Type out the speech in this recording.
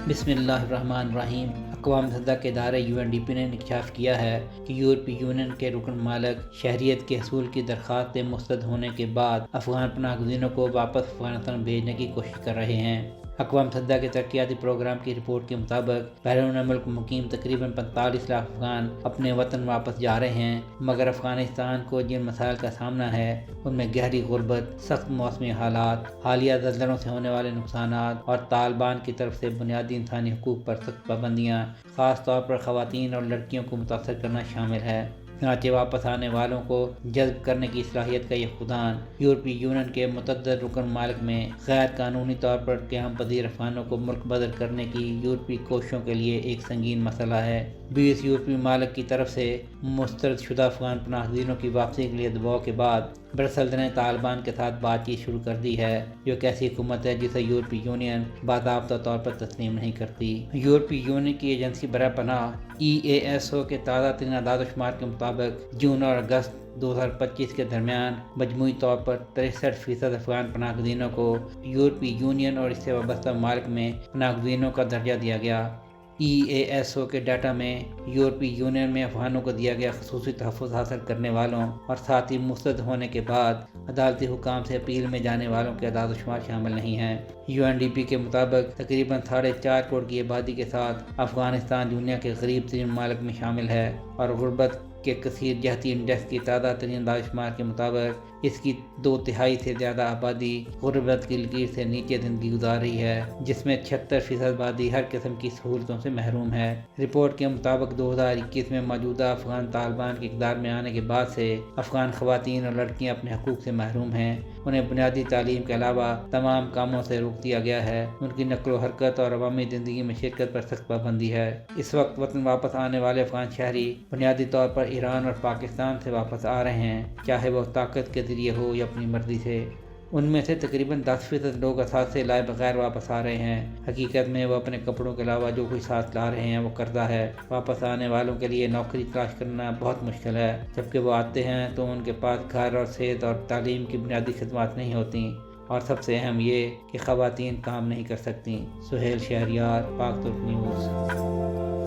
بسم اللہ الرحمن الرحیم۔ اقوام متحدہ کے ادارے UNDP نے انکشاف کیا ہے کہ یورپی یونین کے رکن ممالک شہریت کے حصول کی درخواستیں مسترد ہونے کے بعد افغان پناہ گزینوں کو واپس افغانستان بھیجنے کی کوشش کر رہے ہیں۔ اقوام متحدہ کے ترقیاتی پروگرام کی رپورٹ کے مطابق بیرون ملک مقیم تقریباً 45 لاکھ افغان اپنے وطن واپس جا رہے ہیں، مگر افغانستان کو جن مسائل کا سامنا ہے ان میں گہری غربت، سخت موسمی حالات، حالیہ زلزلوں سے ہونے والے نقصانات اور طالبان کی طرف سے بنیادی انسانی حقوق پر سخت پابندیاں، خاص طور پر خواتین اور لڑکیوں کو متاثر کرنا شامل ہے۔ چنانچہ واپس آنے والوں کو جذب کرنے کی صلاحیت کا یہ فقدان یورپی یونین کے متعدد رکن ممالک میں غیر قانونی طور پر قیام پذیر افغانوں کو ملک بدر کرنے کی یورپی کوششوں کے لیے ایک سنگین مسئلہ ہے۔ 20 یورپی ممالک کی طرف سے مسترد شدہ افغان پناہ گزینوں کی واپسی کے لیے دباؤ کے بعد برسلز نے طالبان کے ساتھ بات چیت شروع کر دی ہے، جو ایک ایسی حکومت ہے جسے یورپی یونین باضابطہ طور پر تسلیم نہیں کرتی۔ یورپی یونین کی ایجنسی برائے پناہ EASO کے تازہ ترین اعداد و شمار کے مطابق جون اور اگست 2025 کے درمیان مجموعی طور پر 63% افغان پناہ گزینوں کو یورپی یونین اور اس سے وابستہ ممالک میں پناہ گزینوں کا درجہ دیا گیا۔ EASO کے ڈیٹا میں یورپی یونین میں افغانوں کو دیا گیا خصوصی تحفظ حاصل کرنے والوں اور ساتھ ہی مسترد ہونے کے بعد عدالتی حکام سے اپیل میں جانے والوں کے اعداد و شمار شامل نہیں ہیں۔ UNDP کے مطابق تقریباً 4.5 کروڑ کی آبادی کے ساتھ افغانستان دنیا کے غریب ترین ممالک میں شامل ہے اور غربت کے کثیر جہتی انڈیکس کی تازہ ترین اعداد و شمار کے مطابق اس کی 2/3 سے زیادہ آبادی غربت کی لکیر سے نیچے زندگی گزار رہی ہے، جس میں 76% آبادی ہر قسم کی سہولتوں سے محروم ہے۔ رپورٹ کے مطابق 2021 میں موجودہ افغان طالبان کے اقتدار میں آنے کے بعد سے افغان خواتین اور لڑکیاں اپنے حقوق سے محروم ہیں۔ انہیں بنیادی تعلیم کے علاوہ تمام کاموں سے روک دیا گیا ہے۔ ان کی نقل و حرکت اور عوامی زندگی میں شرکت پر سخت پابندی ہے۔ اس وقت وطن واپس آنے والے افغان شہری بنیادی طور پر ایران اور پاکستان سے واپس آ رہے ہیں، چاہے وہ طاقت کے ذریعے ہو یا اپنی مرضی سے۔ ان میں سے تقریباً 10% لوگ اثاثے لائے بغیر واپس آ رہے ہیں۔ حقیقت میں وہ اپنے کپڑوں کے علاوہ جو کچھ ساتھ لا رہے ہیں وہ قرضہ ہے۔ واپس آنے والوں کے لیے نوکری تلاش کرنا بہت مشکل ہے۔ جبکہ وہ آتے ہیں تو ان کے پاس گھر اور صحت اور تعلیم کی بنیادی خدمات نہیں ہوتی، اور سب سے اہم یہ کہ خواتین کام نہیں کر سکتیں۔ سہیل شہریار، پاک ترک نیوز۔